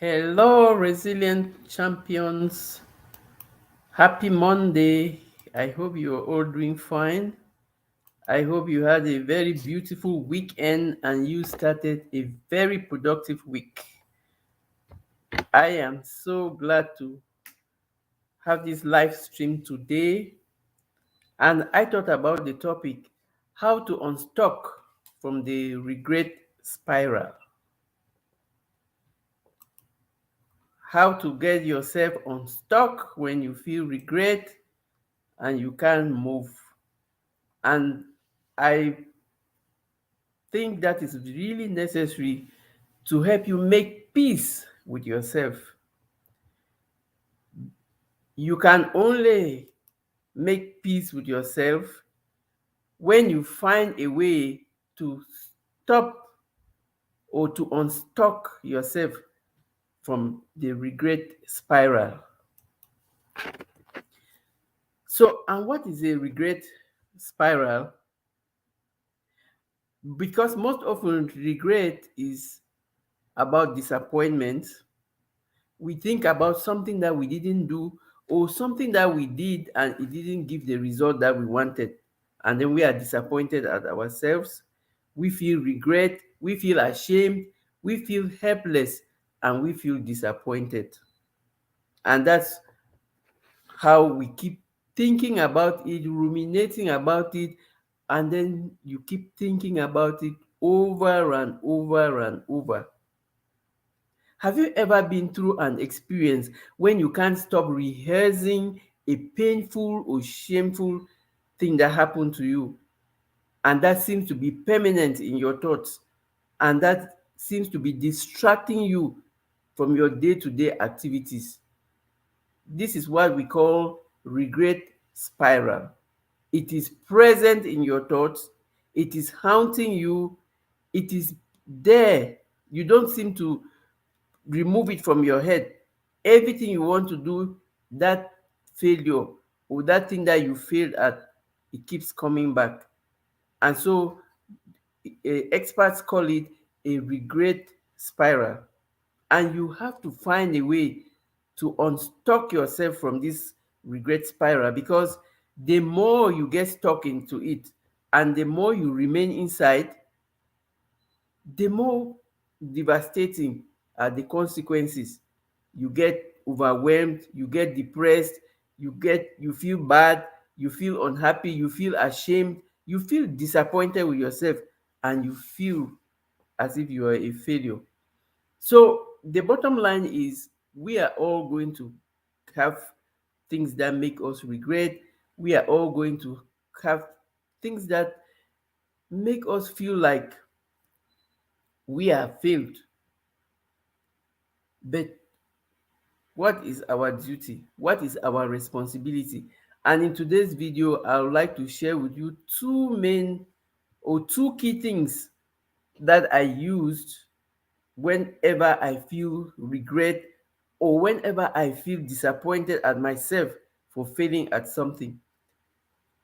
Hello, resilient champions. Happy Monday. I hope you are all doing fine. I hope you had a very beautiful weekend and you started a very productive week. I am so glad to have this live stream today. And I thought about the topic how to unstuck from the regret spiral. How to get yourself unstuck when you feel regret and you can't move. And I think that is really necessary to help you make peace with yourself. You can only make peace with yourself when you find a way to stop or to unstuck yourself from the regret spiral. So, and what is a regret spiral? Because most often regret is about disappointment. We think about something that we didn't do or something that we did and it didn't give the result that we wanted. And then we are disappointed at ourselves. We feel regret, we feel ashamed, we feel helpless, and we feel disappointed. And that's how we keep thinking about it, ruminating about it, and then you keep thinking about it over and over and over. Have you ever been through an experience when you can't stop rehearsing a painful or shameful thing that happened to you? And that seems to be permanent in your thoughts. And that seems to be distracting you from your day to day activities. This is what we call regret spiral. It is present in your thoughts, it is haunting you, it is there. You don't seem to remove it from your head. Everything you want to do, that failure or that thing that you failed at, it keeps coming back. And so experts call it a regret spiral. And you have to find a way to unstuck yourself from this regret spiral, because the more you get stuck into it and the more you remain inside, the more devastating are the consequences. You get overwhelmed, you get depressed, you feel bad, you feel unhappy, you feel ashamed, you feel disappointed with yourself, and you feel as if you are a failure. So the bottom line is we are all going to have things that make us regret. We are all going to have things that make us feel like we have failed. But what is our duty? What is our responsibility? And in today's video, I would like to share with you two main or two key things that I used whenever I feel regret or whenever I feel disappointed at myself for failing at something.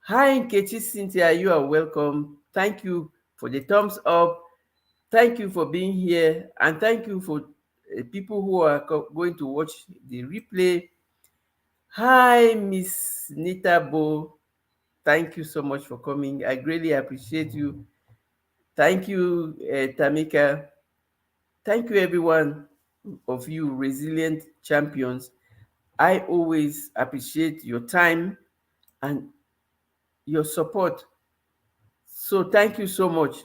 Hi, Nkechi Cynthia, you are welcome. Thank you for the thumbs up. Thank you for being here. And thank you for people who are going to watch the replay. Hi, Miss Nita Bo. Thank you so much for coming. I greatly appreciate you. Thank you, Tamika. Thank you, everyone of you, resilient champions. I always appreciate your time and your support. So, thank you so much.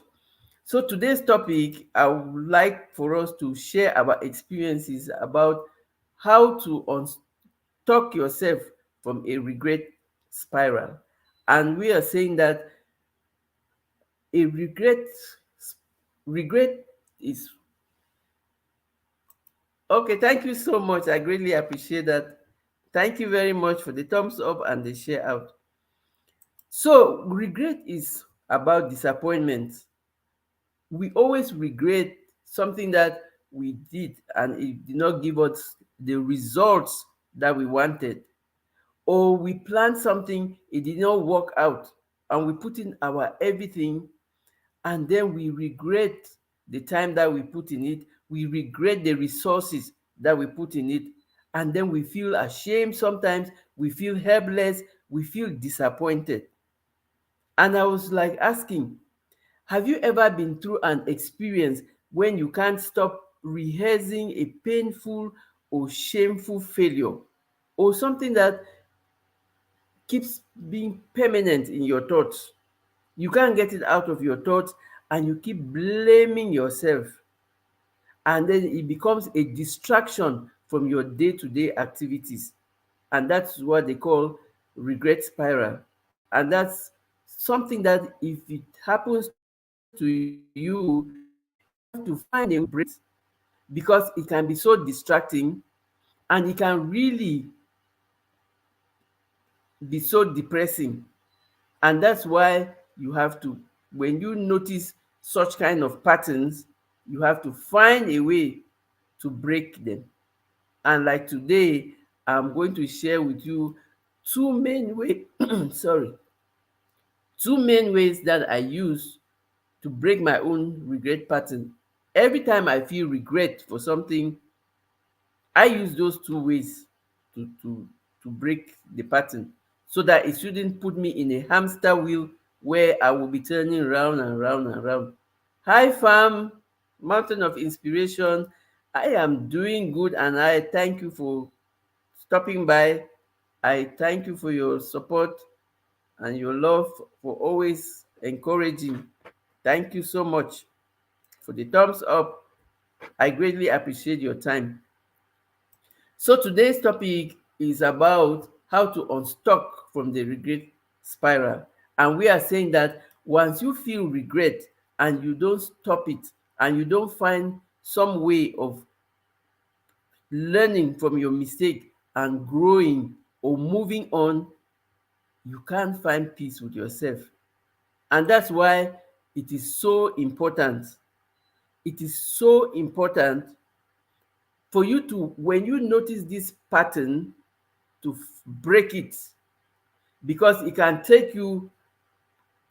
So, today's topic, I would like for us to share our experiences about how to unstuck yourself from a regret spiral. And we are saying that a regret is okay. Thank you so much. I greatly appreciate that. Thank you very much for the thumbs up and the share out. So, regret is about disappointment. We always regret something that we did and it did not give us the results that we wanted. Or we planned something, it did not work out, and we put in our everything, and then we regret the time that we put in it. We regret the resources that we put in it, and then we feel ashamed sometimes, we feel helpless, we feel disappointed. And I was like asking, have you ever been through an experience when you can't stop rehearsing a painful or shameful failure, or something that keeps being permanent in your thoughts? You can't get it out of your thoughts, and you keep blaming yourself, and then it becomes a distraction from your day-to-day activities. And that's what they call regret spiral. And that's something that if it happens to you, you have to find a way to break it, because it can be so distracting, and it can really be so depressing. And that's why you have to, when you notice such kind of patterns, you have to find a way to break them. And like today, I'm going to share with you two main ways sorry, two main ways that I use to break my own regret pattern. Every time I feel regret for something, I use those two ways to to to break the pattern, so that it shouldn't put me in a hamster wheel where I will be turning round and round and round. Hi fam, mountain of inspiration. I am doing good, and I thank you for stopping by. I thank you for your support and your love, for always encouraging. Thank you so much for the thumbs up. I greatly appreciate your time. So today's topic is about how to unstuck from the regret spiral. And we are saying that once you feel regret and you don't stop it, and you don't find some way of learning from your mistake and growing or moving on, you can't find peace with yourself. And that's why it is so important. It is so important for you to, when you notice this pattern, to break it, because it can take you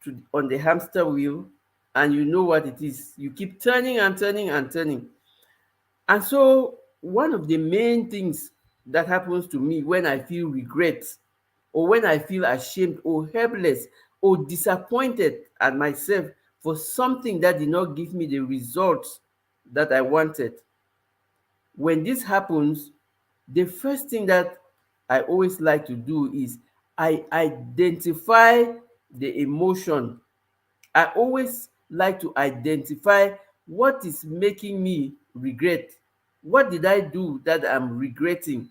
to on the hamster wheel, and you know what it is. You keep turning and turning and turning. And so one of the main things that happens to me when I feel regret, or when I feel ashamed or helpless or disappointed at myself for something that did not give me the results that I wanted, when this happens, the first thing that I always like to do is I identify the emotion. I always like to identify what is making me regret. What did I do that I'm regretting,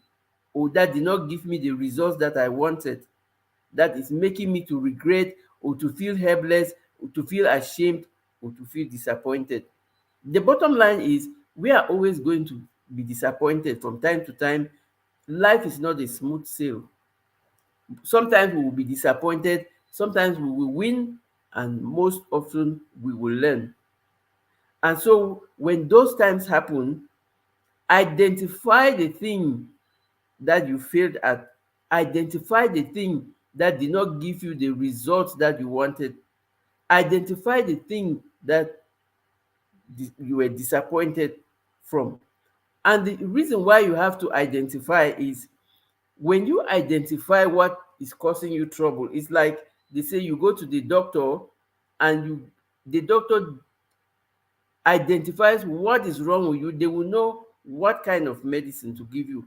or that did not give me the results that I wanted, that is making me to regret, or to feel helpless, or to feel ashamed, or to feel disappointed? The bottom line is, we are always going to be disappointed from time to time. Life is not a smooth sail. Sometimes we will be disappointed, sometimes we will win, and most often we will learn. And so when those times happen, identify the thing that you failed at, identify the thing that did not give you the results that you wanted, identify the thing that you were disappointed from. And the reason why you have to identify is, when you identify what is causing you trouble, it's like they say you go to the doctor, and the doctor identifies what is wrong with you. They will know what kind of medicine to give you.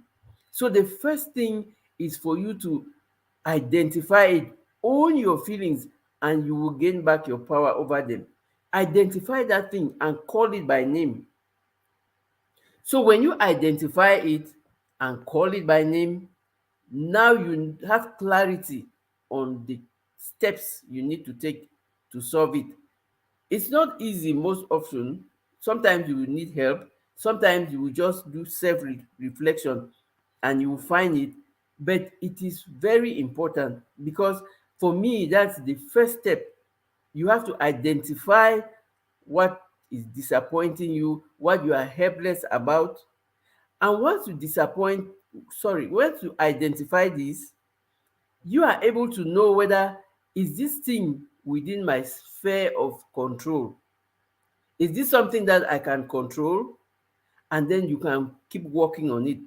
So the first thing is for you to identify it, own your feelings, and you will gain back your power over them. Identify that thing and call it by name. So when you identify it and call it by name, now you have clarity on the steps you need to take to solve it. It's not easy most often. Sometimes you will need help. Sometimes you will just do self reflection and you will find it. But it is very important, because for me, that's the first step. You have to identify what is disappointing you, what you are helpless about. And once you identify this, you are able to know whether, is this thing within my sphere of control? Is this something that I can control? and then you can keep working on it.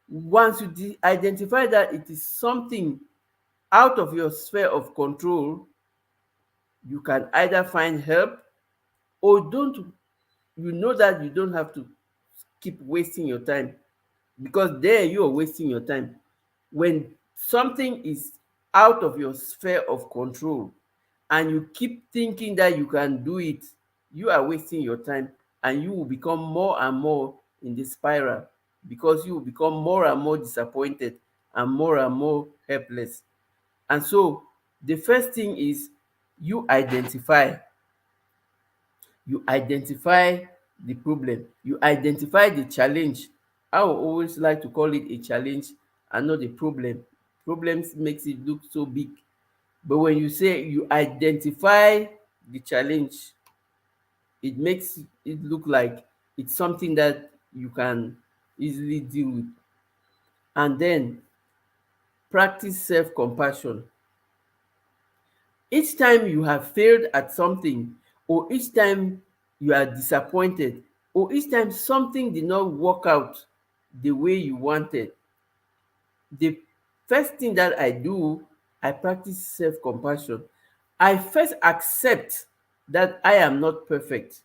Once you identify that it is something out of your sphere of control, you can either find help, or don't, you know that you don't have to keep wasting your time, because there you are wasting your time. When something is out of your sphere of control and you keep thinking that you can do it, you are wasting your time, and you will become more and more in the spiral, because you will become more and more disappointed and more helpless. And so the first thing is, you identify you identify the problem, you identify the challenge. I will always like to call it a challenge and not a problem. Problems makes it look so big, but when you say you identify the challenge, it makes it look like it's something that you can easily deal with. And then practice self compassion. Each time you have failed at something, or each time you are disappointed, or each time something did not work out the way you wanted, the first thing that I do, I practice self compassion. I first accept that I am not perfect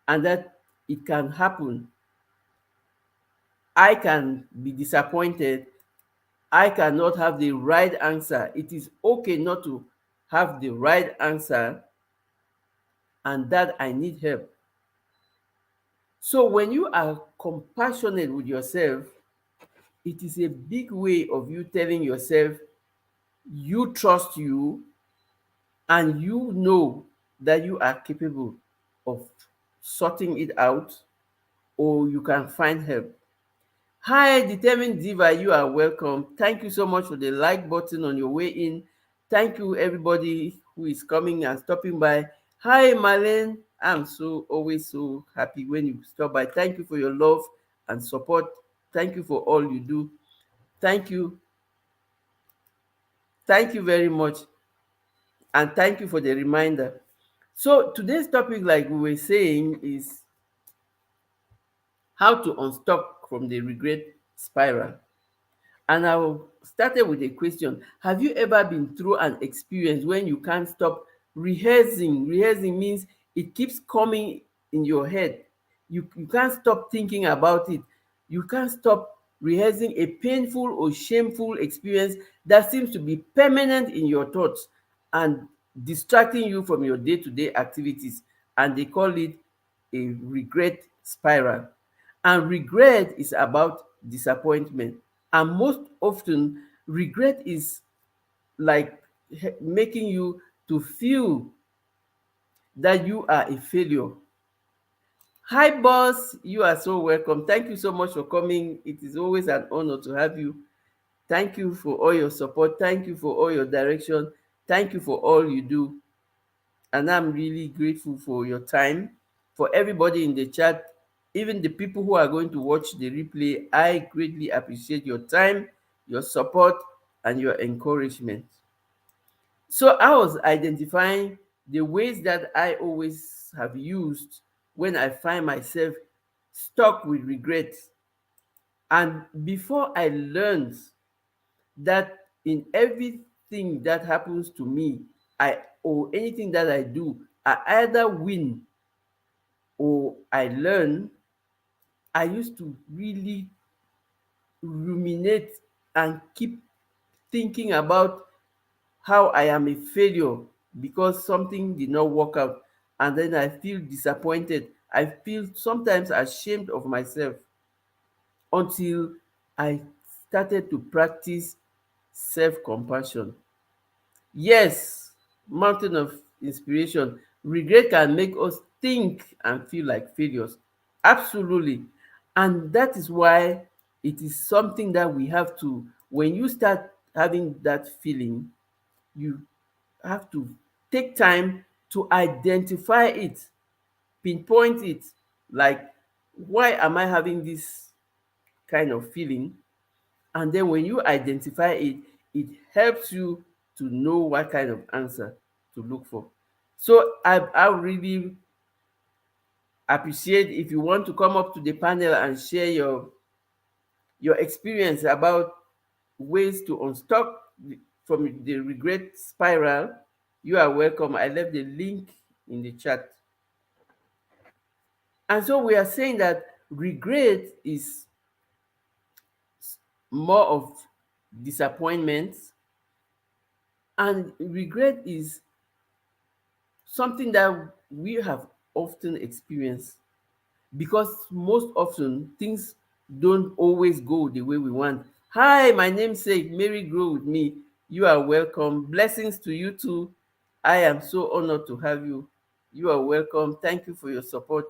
and that it can happen. I can be disappointed. I cannot have the right answer. It is okay not to have the right answer, and that I need help. So when you are compassionate with yourself, it is a big way of you telling yourself you trust you, and you know that you are capable of sorting it out, or you can find help. Hi, determined diva, you are welcome. Thank you so much for the like button on your way in. Thank you, everybody who is coming and stopping by. Hi, Marlene. I'm so always so happy when you stop by. Thank you for your love and support. Thank you for all you do. Thank you. Thank you very much. And thank you for the reminder. So, today's topic, like we were saying, is how to unstuck from the regret spiral. And I started with a question. Have you ever been through an experience when you can't stop rehearsing? Rehearsing means it keeps coming in your head. You can't stop thinking about it. You can't stop rehearsing a painful or shameful experience that seems to be permanent in your thoughts and distracting you from your day-to-day activities. And they call it a regret spiral. And regret is about disappointment. And most often, regret is like making you to feel that you are a failure. Hi, boss. You are so welcome. Thank you so much for coming. It is always an honor to have you. Thank you for all your support. Thank you for all your direction. Thank you for all you do. And I'm really grateful for your time. For everybody in the chat, even the people who are going to watch the replay, I greatly appreciate your time, your support, and your encouragement. So I was identifying the ways that I always have used when I find myself stuck with regret. And before I learned that in everything that happens to me, I or anything that I do, I either win or I learn, I used to really ruminate and keep thinking about how I am a failure because something did not work out. And then I feel disappointed. I feel sometimes ashamed of myself until I started to practice self compassion. Yes, mountain of inspiration. Regret can make us think and feel like failures. Absolutely. And that is why it is something that we have to, when you start having that feeling, you have to take time to identify it, pinpoint it. Like, why am I having this kind of feeling? And then when you identify it, it helps you to know what kind of answer to look for. So I really appreciate if you want to come up to the panel and share your experience about ways to unstuck from the regret spiral. You are welcome. I left the link in the chat. And so we are saying that regret is more of disappointment, and regret is something that we have often experienced, because most often things don't always go the way we want. Hi, my namesake, Mary Grow with me. You are welcome. Blessings to you too. I am so honored to have you. You are welcome. Thank you for your support.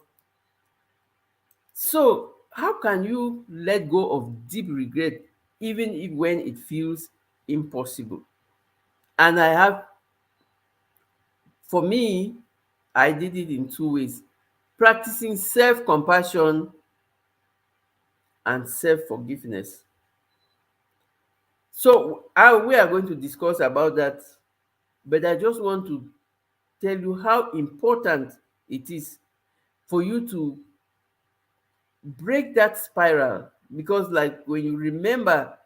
So, how can you let go of deep regret even if when it feels impossible? And I have, for me, I did it in two ways: practicing self compassion and self forgiveness. So we are going to discuss about that, but I just want to tell you how important it is for you to break that spiral, because like when you remember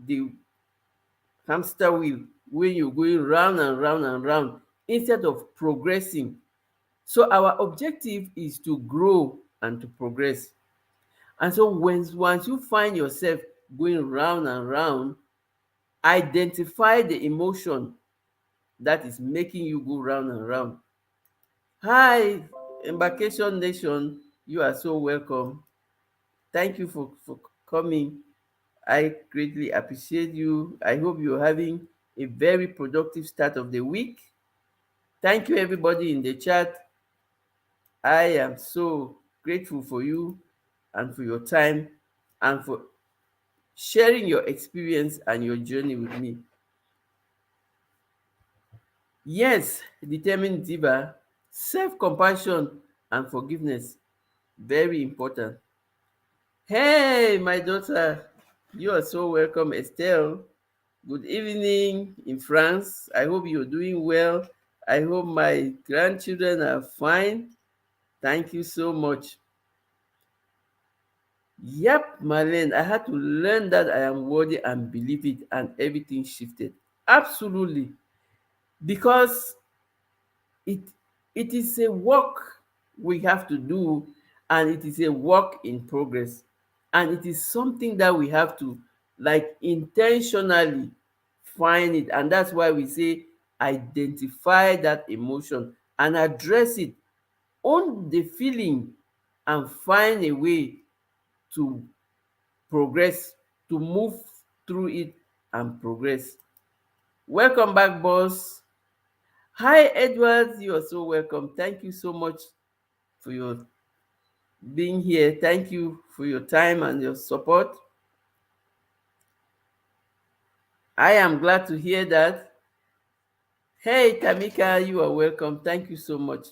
the hamster wheel, when you're going round and round and round instead of progressing. So our objective is to grow and to progress. And so once you find yourself going round and round, identify the emotion that is making you go round and round. Hi, Embarkation Nation, you are so welcome. Thank you for coming. I greatly appreciate you. I hope you're having a very productive start of the week. Thank you, everybody in the chat. I am so grateful for you and for your time and for sharing your experience and your journey with me. Yes, determined diva, self compassion and forgiveness, very important. Hey, my daughter, you are so welcome, Estelle. Good evening in France. I hope you're doing well. I hope my grandchildren are fine. Thank you so much. Yep, Marlene, I had to learn that I am worthy and believe it, and everything shifted. Absolutely. Because it it is a work we have to do, and it is a work in progress, and it is something that we have to like intentionally find it. And that's why we say identify that emotion and address it, own the feeling, and find a way to progress, to move through it and progress. Welcome back, boss. Hi, Edward. You are so welcome. Thank you so much for your being here. Thank you for your time and your support. I am glad to hear that. Hey, Tamika, you are welcome. Thank you so much.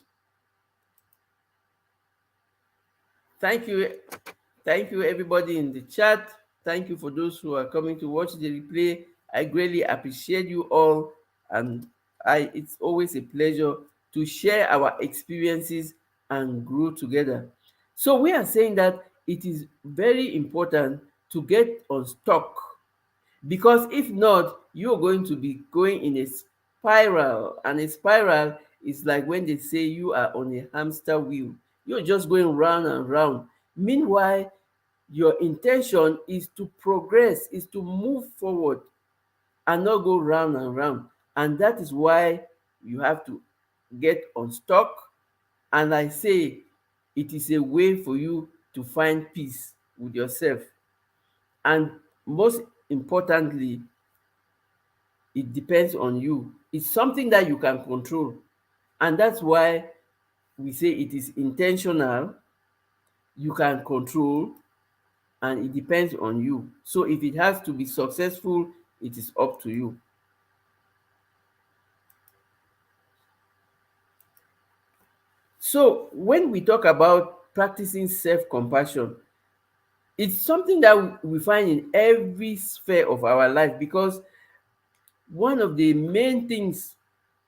Thank you. Thank you, everybody in the chat. Thank you for those who are coming to watch the replay. I greatly appreciate you all. And it's always a pleasure to share our experiences and grow together. So we are saying that it is very important to get unstuck, because if not, you're going to be going in a spiral, and a spiral is like when they say you are on a hamster wheel. You're just going round and round. Meanwhile, your intention is to progress, is to move forward, and not go round and round. And that is why you have to get unstuck. And I say it is a way for you to find peace with yourself. And most importantly, it depends on you. It's something that you can control. And that's why we say it is intentional, you can control, and it depends on you. So if it has to be successful, it is up to you. So when we talk about practicing self-compassion, it's something that we find in every sphere of our life, because one of the main things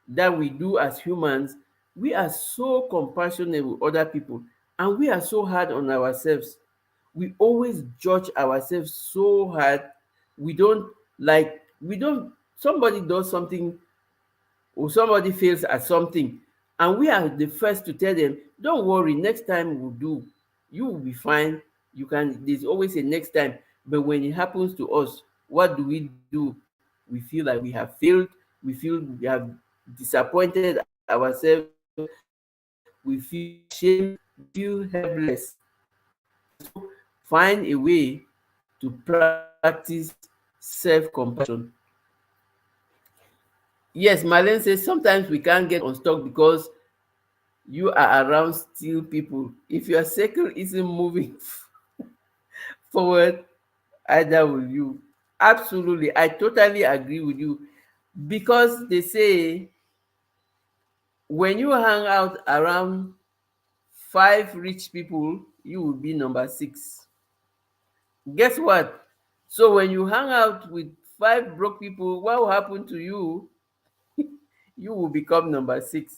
that we do as humans, we are so compassionate with other people. And we are so hard on ourselves. We always judge ourselves so hard. We don't we don't, somebody does something or somebody fails at something, and we are the first to tell them, don't worry, next time will do, you will be fine, you can, there's always a next time. But when it happens to us, what do? We feel like we have failed, we feel we have disappointed ourselves, we feel ashamed, we feel helpless. And so find a way to practice self-compassion. Yes, Marlene says sometimes we can't get unstuck because you are around still people. If your circle isn't moving forward, either will you. Absolutely, I totally agree with you, because they say when you hang out around five rich people, you will be number six. Guess what? So when you hang out with five broke people, what will happen to you? You will become number six.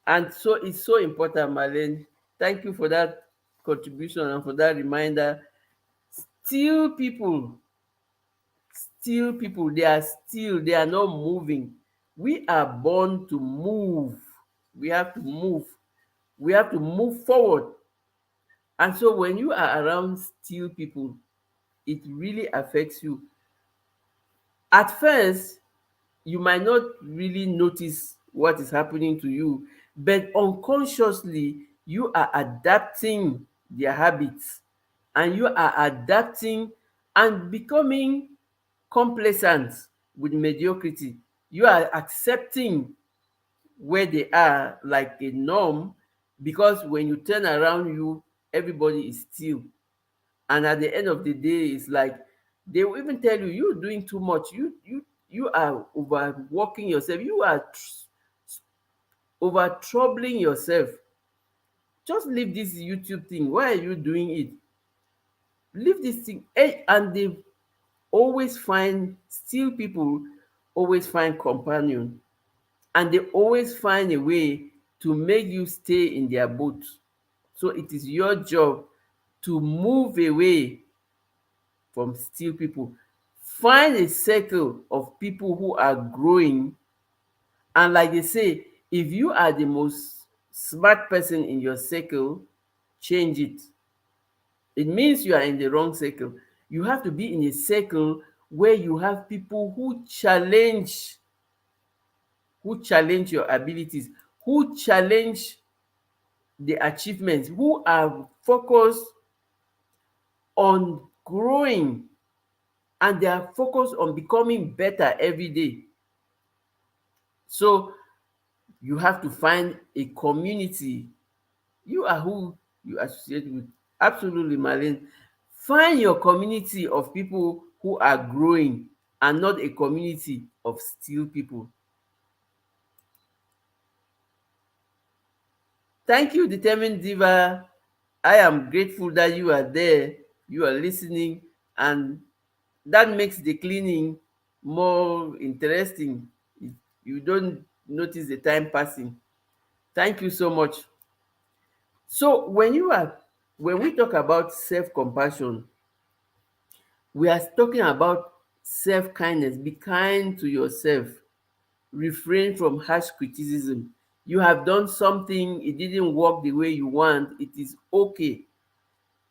And so it's so important, Marlene. Thank you for that contribution and for that reminder. Still people, still people, they are still, they are not moving. We are born to move. We have to move. We have to move forward. And so when you are around still people, it really affects you. At first, you might not really notice what is happening to you, but unconsciously, you are adapting their habits, and you are adapting and becoming complacent with mediocrity. You are accepting where they are like a norm, because when you turn around you, everybody is still. And at the end of the day, it's like they will even tell you, you're doing too much, you are overworking yourself, you are over troubling yourself. Just leave this YouTube thing, why are you doing it? Leave this thing. And they always find, still people always find companion, and they always find a way to make you stay in their boat. So it is your job to move away from still people. Find a circle of people who are growing. And like they say, if you are the most smart person in your circle, change it. It means you are in the wrong circle. You have to be in a circle where you have people who challenge your abilities, who challenge the achievements, who are focused on growing, and they are focused on becoming better every day. So you have to find a community. You are who you associate with. Absolutely, Marlene. Find your community of people who are growing, and not a community of still people. Thank you, Determined Diva. I am grateful that you are there, you are listening, and that makes the cleaning more interesting. You don't notice the time passing. Thank you so much. So when we talk about self-compassion, we are talking about self-kindness. Be kind to yourself. Refrain from harsh criticism. You have done something, it didn't work the way you want. It is okay.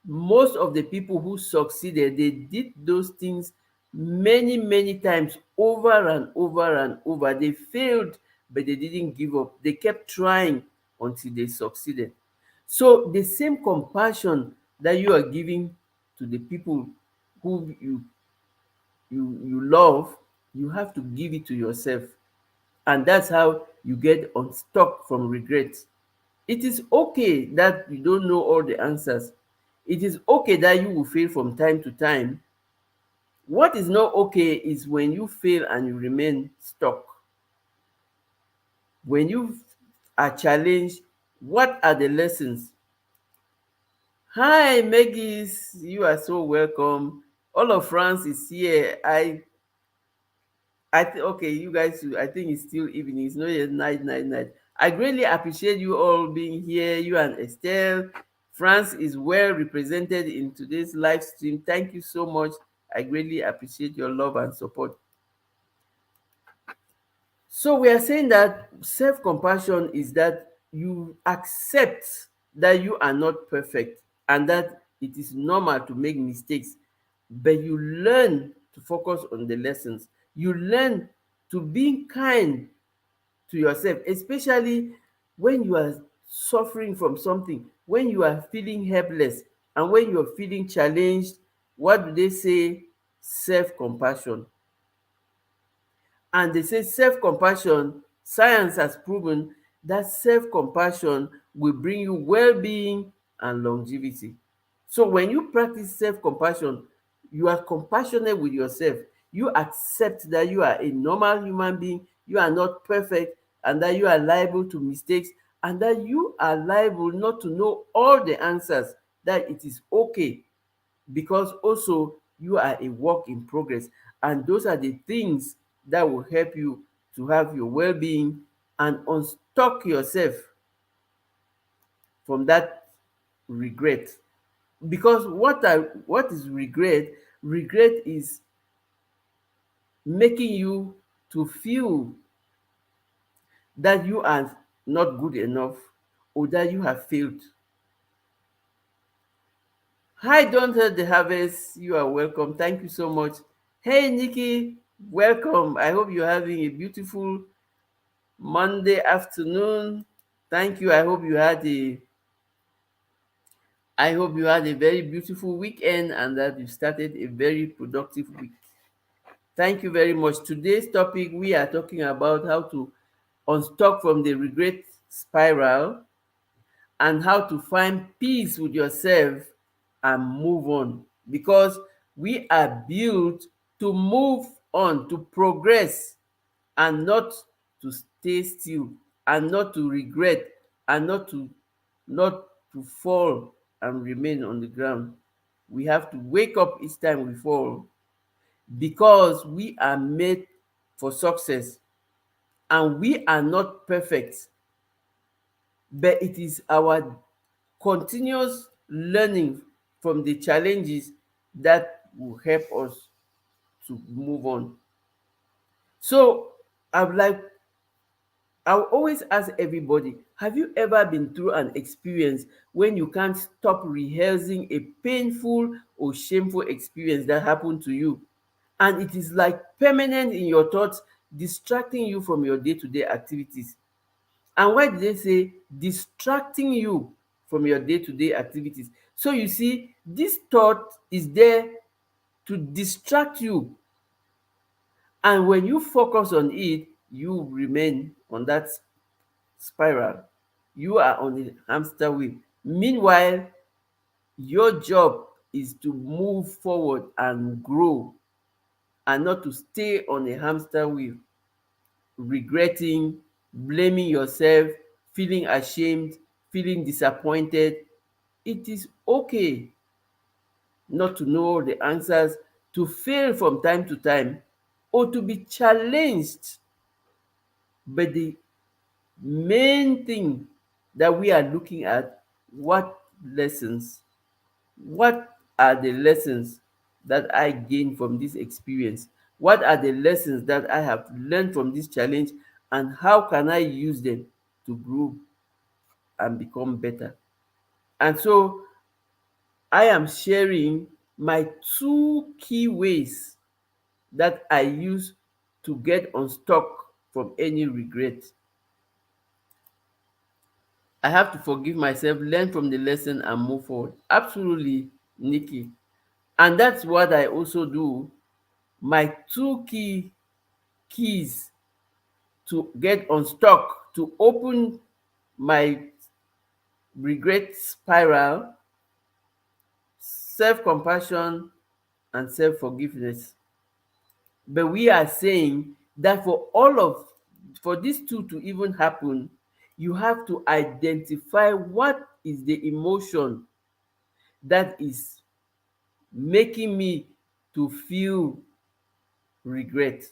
Most of the people who succeeded, they did those things many times, over and over and over. They failed, but they didn't give up. They kept trying until they succeeded. So the same compassion that you are giving to the people who you love, you have to give it to yourself. And that's how you get unstuck from regret. It is okay that you don't know all the answers. It is okay that you will fail from time to time. What is not okay is when you fail and you remain stuck. When you are challenged, what are the lessons? Hi, Megis, you are so welcome. All of France is here. Okay, you guys, I think it's still evening. It's not yet night. I greatly appreciate you all being here, you and Estelle. France is well represented in today's live stream. Thank you so much. I greatly appreciate your love and support. So we are saying that self-compassion is that you accept that you are not perfect and that it is normal to make mistakes, but you learn to focus on the lessons. You learn to be kind to yourself, especially when you are suffering from something, when you are feeling helpless, and when you're feeling challenged. What do they say? Self-compassion. And they say self-compassion, science has proven that self-compassion will bring you well-being and longevity. So when you practice self-compassion, you are compassionate with yourself. You accept that you are a normal human being, you are not perfect, and that you are liable to mistakes, and that you are liable not to know all the answers, that it is okay, because also you are a work in progress. And those are the things that will help you to have your well-being and unstuck yourself from that regret. Because what is regret? Regret is making you to feel that you are not good enough or that you have failed. Hi, don't hurt the harvest. You are welcome. Thank you so much. Hey, Nikki, welcome. I hope you're having a beautiful Monday afternoon. Thank you. I hope you had a very beautiful weekend and that you started a very productive week. Thank you very much. Today's topic, we are talking about how to unstuck from the regret spiral and how to find peace with yourself and move on, because we are built to move on, to progress, and not to stay still, and not to regret, and not to fall and remain on the ground. We have to wake up each time we fall, because we are made for success, and we are not perfect, but it is our continuous learning from the challenges that will help us to move on. So I would like I will always ask everybody, have you ever been through an experience when you can't stop rehearsing a painful or shameful experience that happened to you? And it is like permanent in your thoughts, distracting you from your day-to-day activities. And why did they say distracting you from your day-to-day activities? So you see, this thought is there to distract you. And when you focus on it, you remain on that spiral. You are on the hamster wheel. Meanwhile, your job is to move forward and grow, and not to stay on a hamster wheel, regretting, blaming yourself, feeling ashamed, feeling disappointed. It is okay not to know the answers, to fail from time to time, or to be challenged. But the main thing that we are looking at, what lessons, what are the lessons that I gained from this experience? What are the lessons that I have learned from this challenge, and how can I use them to grow and become better? And so I am sharing my two key ways that I use to get unstuck from any regret. I have to forgive myself, learn from the lesson, and move forward. Absolutely, Nikki. And that's what I also do. My two keys to get unstuck, to open my regret spiral: self-compassion and self-forgiveness. But we are saying that for these two to even happen, you have to identify what is the emotion that is making me to feel regret.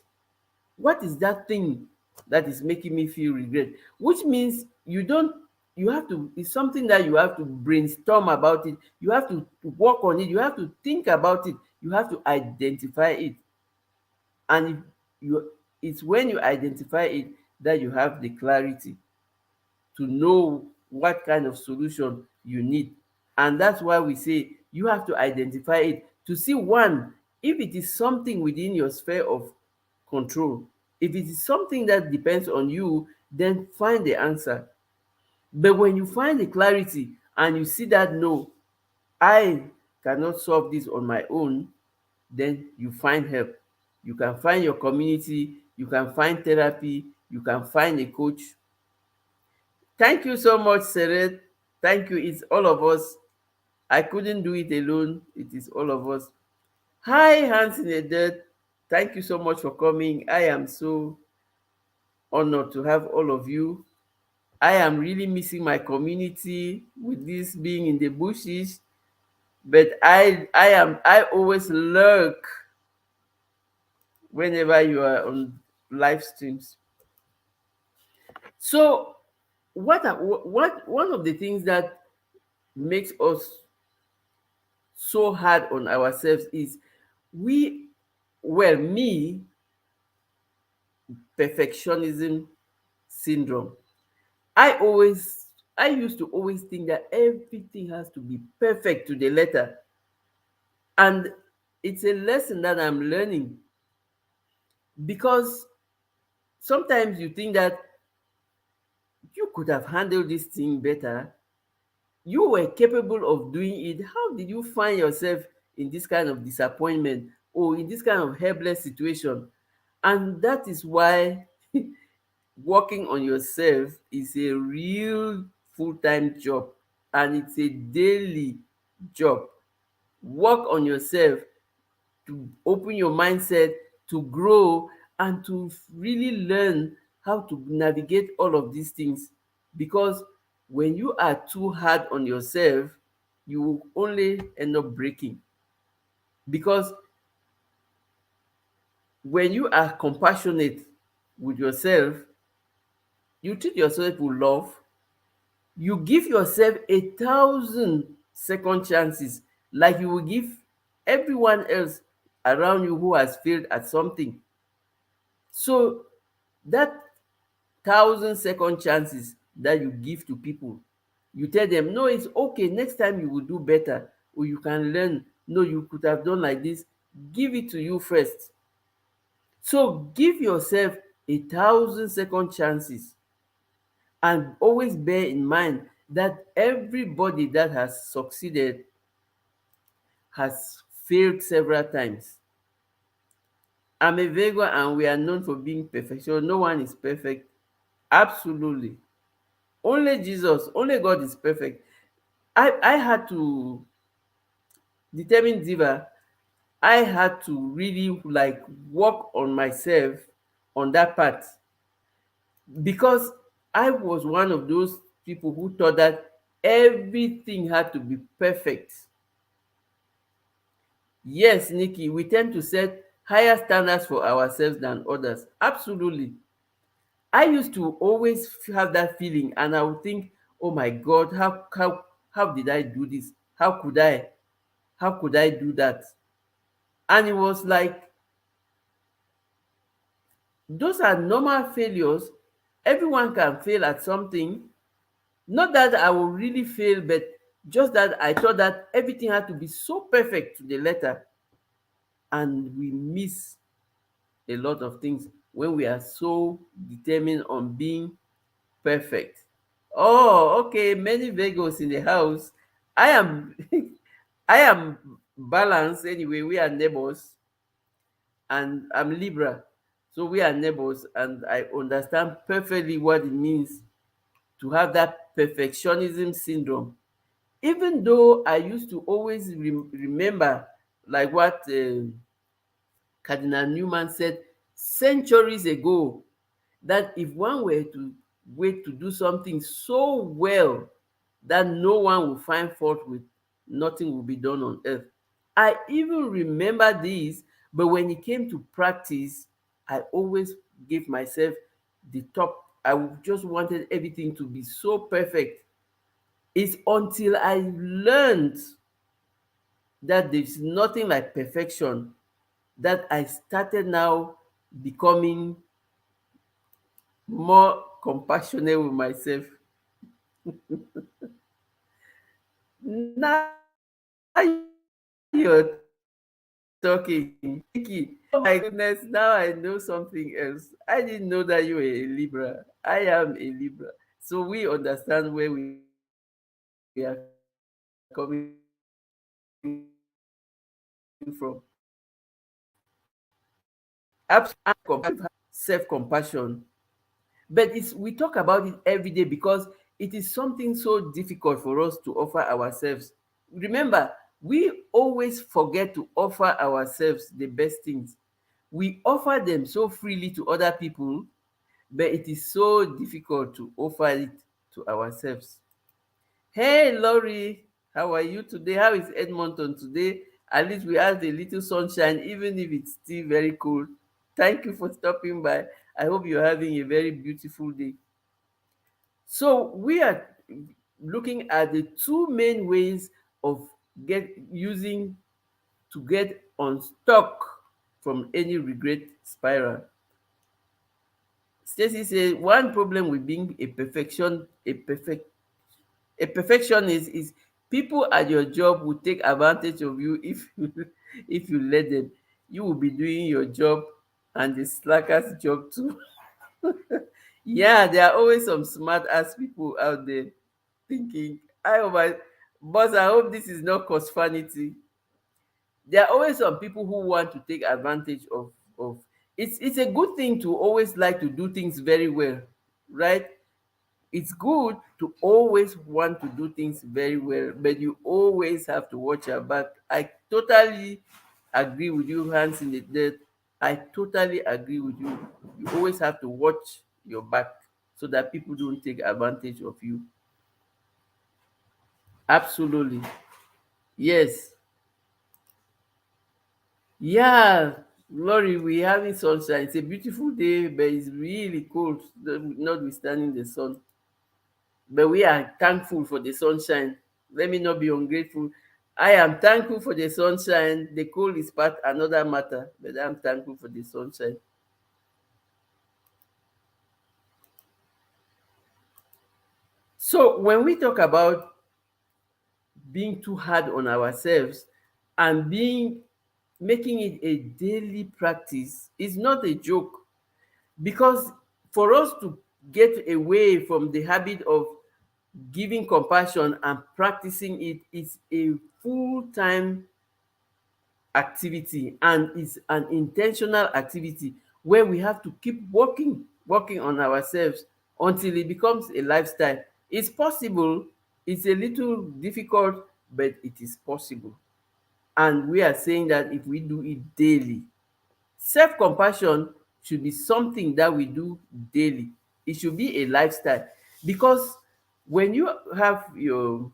What is that thing that is making me feel regret. Which means you have to, it's something that you have to brainstorm about it, you have to work on it, you have to think about it, you have to identify it. And if you it's when you identify it that you have the clarity to know what kind of solution you need. And that's why we say you have to identify it to see, one, if it is something within your sphere of control. If it is something that depends on you, then find the answer. But when you find the clarity and you see that no, I cannot solve this on my own, then you find help. You can find your community, you can find therapy, you can find a coach. Thank you so much, Seret. Thank you. It's all of us. I couldn't do it alone. It is all of us. Hi, Hands in the Dirt. Thank you so much for coming. I am so honored to have all of you. I am really missing my community with this being in the bushes, but I always lurk whenever you are on live streams. So what one of the things that makes us so hard on ourselves is we well me perfectionism syndrome. I used to always think that everything has to be perfect to the letter. And it's a lesson that I'm learning, because sometimes you think that you could have handled this thing better. You were capable of doing it. How did you find yourself in this kind of disappointment or in this kind of helpless situation? And that is why working on yourself is a real full-time job, and it's a daily job. Work on yourself to open your mindset, to grow, and to really learn how to navigate all of these things. Because when you are too hard on yourself, you will only end up breaking. Because when you are compassionate with yourself, you treat yourself with love, you give yourself 1,000 second chances, like you will give everyone else around you who has failed at something. So that 1,000 second chances that you give to people, you tell them no, it's okay, next time you will do better, or you can learn, no, you could have done like this. Give it to you first. So give yourself 1,000 second chances, and always bear in mind that everybody that has succeeded has failed several times. I'm a Virgo and we are known for being perfection. No one is perfect. Absolutely. Only Jesus, only God is perfect. I had to determine Diva. I had to really like work on myself on that part, because I was one of those people who thought that everything had to be perfect. Yes, Nikki, we tend to set higher standards for ourselves than others. Absolutely. I used to always have that feeling, and I would think, oh my God, how did I do this? How could I? How could I do that? And it was like, those are normal failures. Everyone can fail at something. Not that I will really fail, but just that I thought that everything had to be so perfect to the letter. And we miss a lot of things when we are so determined on being perfect. Oh, okay. Many Virgos in the house. I am I am balanced anyway. We are neighbors, and I'm Libra. So we are neighbors, and I understand perfectly what it means to have that perfectionism syndrome. Even though I used to always remember, like what Cardinal Newman said centuries ago, that if one were to wait to do something so well that no one will find fault with, nothing will be done on earth. I even remember this, but when it came to practice, I always gave myself the top. Just wanted everything to be so perfect. It's until I learned that there's nothing like perfection that I started now becoming more compassionate with myself. Now you're talking. Vicky, oh my goodness, now I know something else. I didn't know that you were a Libra. I am a Libra. So we understand where we are coming from. Absolutely. Yes. Self-compassion. But we talk about it every day because it is something so difficult for us to offer ourselves. Remember, we always forget to offer ourselves the best things. We offer them so freely to other people, but it is so difficult to offer it to ourselves. Hey, Laurie, how are you today? How is Edmonton today? At least we have a little sunshine, even if it's still very cold. Thank you for stopping by. I hope you're having a very beautiful day. So we are looking at the two main ways of get using to get unstuck from any regret spiral. Stacy says one problem with being a perfectionist is people at your job will take advantage of you if you if you let them. You will be doing your job and the slacker's job too. Yeah, there are always some smart ass people out there thinking, I oh my boss, I hope this is not cause vanity. There are always some people who want to take advantage of it's a good thing to always like to do things very well, right? It's good to always want to do things very well, but you always have to watch your back. I totally agree with you, hands in the dirt. I totally agree with you. You always have to watch your back so that people don't take advantage of you. Absolutely. Yes. Yeah, Lori, we're having sunshine. It's a beautiful day, but it's really cold, notwithstanding the sun. But we are thankful for the sunshine. Let me not be ungrateful. I am thankful for the sunshine. The cold is part another matter, but I'm thankful for the sunshine. So when we talk about being too hard on ourselves and being making it a daily practice, it's not a joke because for us to get away from the habit of giving compassion and practicing it is a full-time activity, and it's an intentional activity where we have to keep working on ourselves until it becomes a lifestyle. It's possible. It's a little difficult, but it is possible. And we are saying that if we do it daily, self-compassion should be something that we do daily. It should be a lifestyle because when you have your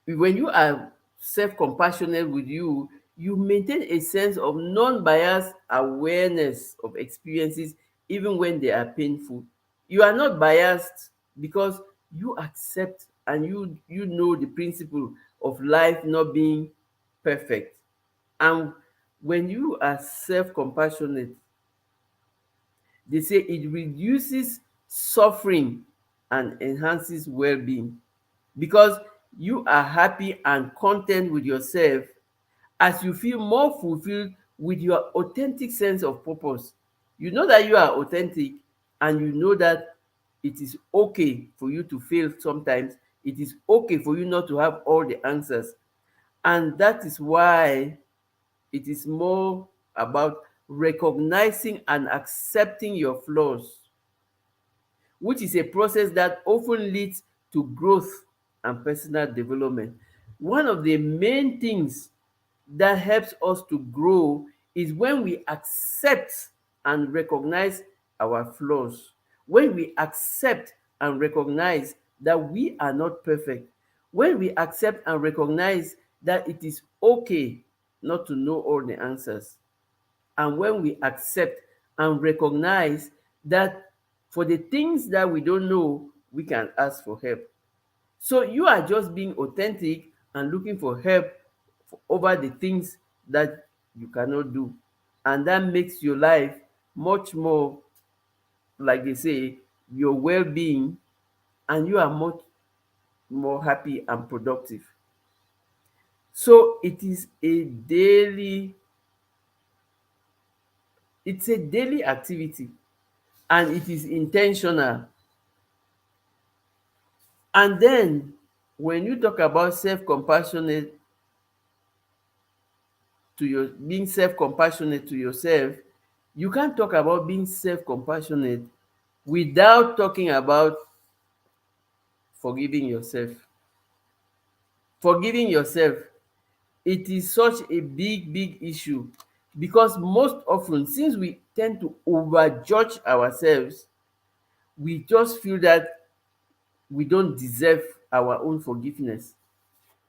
when you are self-compassionate with you, you maintain a sense of non-biased awareness of experiences even when they are painful. You are not biased because you accept and you know the principle of life not being perfect. And when you are self-compassionate, they say it reduces suffering and enhances well-being because you are happy and content with yourself as you feel more fulfilled with your authentic sense of purpose. You know that you are authentic and you know that it is okay for you to fail sometimes. It is okay for you not to have all the answers. And that is why it is more about recognizing and accepting your flaws, which is a process that often leads to growth and personal development. One of the main things that helps us to grow is when we accept and recognize our flaws, when we accept and recognize that we are not perfect, when we accept and recognize that it is okay not to know all the answers, and when we accept and recognize that for the things that we don't know, we can ask for help. So you are just being authentic and looking for help over the things that you cannot do. And that makes your life much more, like they say, your well being, and you are much more happy and productive. So it's a daily activity, and it is intentional. And then when you talk about self-compassionate to your being self-compassionate to yourself, you can't talk about being self-compassionate without talking about forgiving yourself. Forgiving yourself, it is such a big issue, because most often, since we tend to overjudge ourselves, we just feel that we don't deserve our own forgiveness.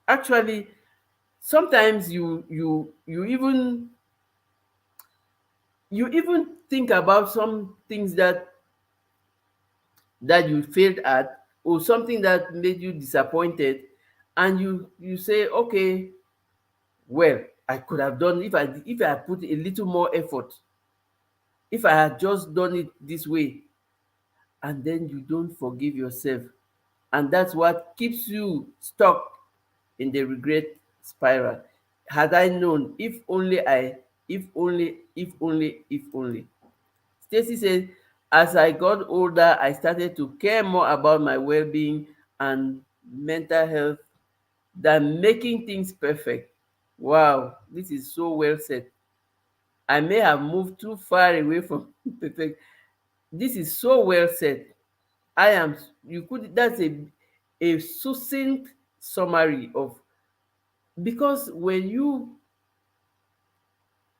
Actually, sometimes you even think about some things that you failed at, or something that made you disappointed, and you say, okay, well, I could have done, if I had put a little more effort, if I had just done it this way. And then you don't forgive yourself, and that's what keeps you stuck in the regret spiral. Had I known, if only. Stacy says, as I got older, I started to care more about my well-being and mental health than making things perfect. Wow, this is so well said. I may have moved too far away from perfect. This is so well said. I am you could That's a succinct summary of, because when you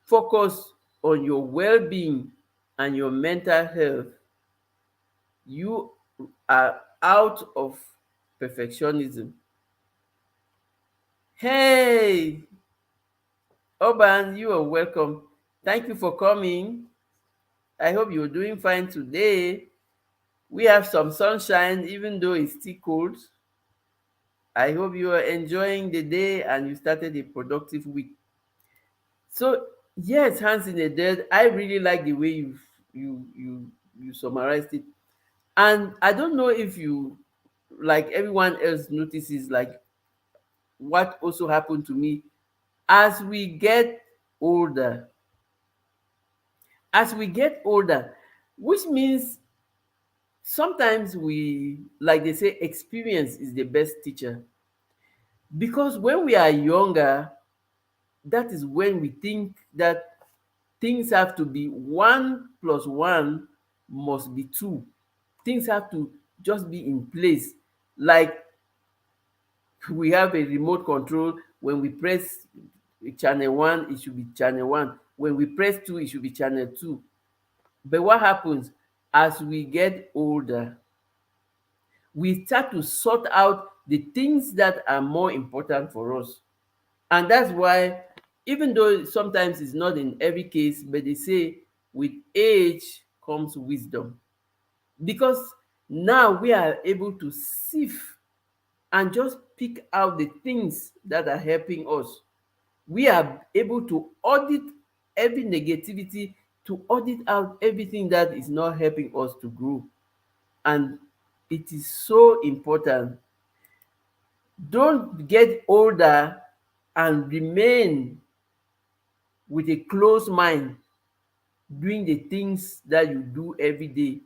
focus on your well-being and your mental health, you are out of perfectionism. Hey, Oban, you are welcome. Thank you for coming. I hope you're doing fine today. We have some sunshine, even though it's still cold. I hope you are enjoying the day and you started a productive week. So yes, hands in the dirt. I really like the way you summarized it. And I don't know if you, like everyone else, notices like what also happened to me as we get older. As we get older, which means sometimes we, like they say, experience is the best teacher. Because when we are younger, that is when we think that things have to be 1 plus 1 must be 2. Things have to just be in place. Like we have a remote control. When we press channel 1, it should be channel 1. When we press 2, it should be channel 2. But what happens as we get older? We start to sort out the things that are more important for us. And that's why, even though sometimes it's not in every case, but they say with age comes wisdom. Because now we are able to sift and just pick out the things that are helping us. We are able to audit every negativity, to audit out everything that is not helping us to grow. And it is so important. Don't get older and remain with a closed mind, doing the things that you do every day,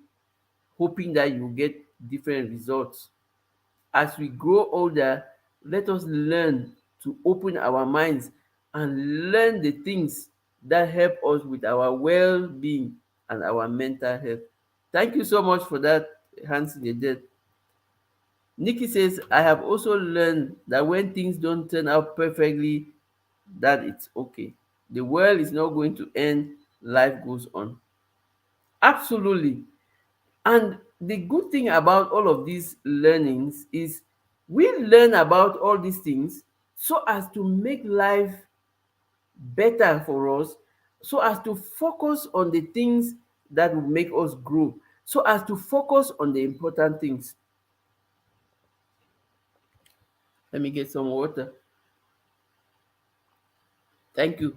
hoping that you get different results. As we grow older, let us learn to open our minds and learn the things that help us with our well-being and our mental health. Thank you so much for that, hands in the dirt. Nikki says, I have also learned that when things don't turn out perfectly, that it's okay. The world is not going to end, life goes on. Absolutely. And the good thing about all of these learnings is we learn about all these things so as to make life better for us, so as to focus on the things that will make us grow, so as to focus on the important things. Let me get some water. Thank you.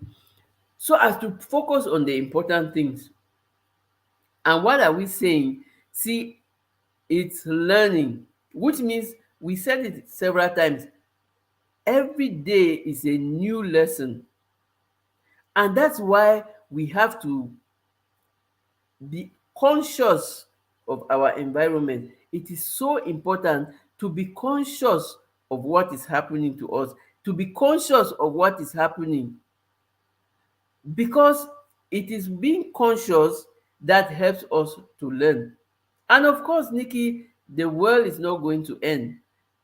So as to focus on the important things. And what are we saying? See, it's learning, which means we said it several times. Every day is a new lesson. And that's why we have to be conscious of our environment. It is so important to be conscious of what is happening to us, to be conscious of what is happening, because it is being conscious that helps us to learn. And of course, Nikki, the world is not going to end.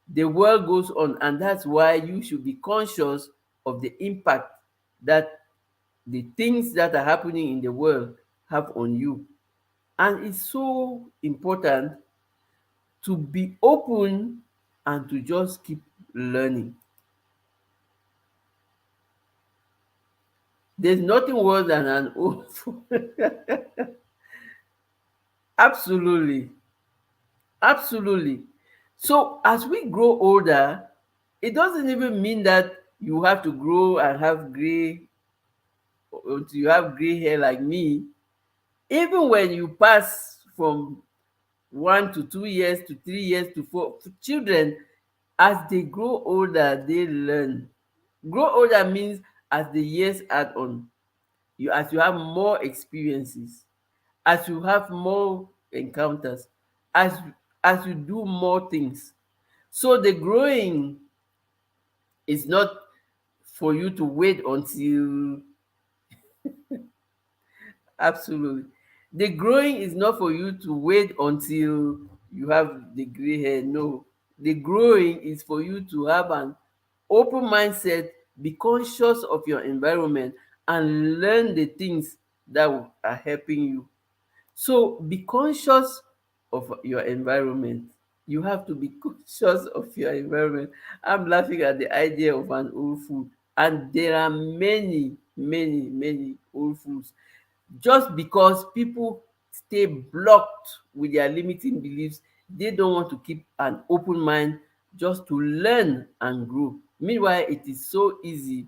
The world goes on, and that's why you should be conscious of the impact that the things that are happening in the world have on you. And it's so important to be open and to just keep learning. There's nothing worse than an old fool. Absolutely. Absolutely. So as we grow older, it doesn't even mean that you have to grow and have gray, until you have gray hair like me. Even when you pass from 1 to 2 years to 3 years to four, children, as they grow older, they learn. Grow older means as the years add on, as you have more experiences, as you have more encounters, as as you do more things. So the growing is not for you to wait until, absolutely. The growing is not for you to wait until you have the gray hair. No. The growing is for you to have an open mindset, be conscious of your environment, and learn the things that are helping you. So be conscious of your environment. You have to be conscious of your environment. I'm laughing at the idea of an old food, and there are many, many, many old foods, just because people stay blocked with their limiting beliefs. They don't want to keep an open mind just to learn and grow. Meanwhile, it is so easy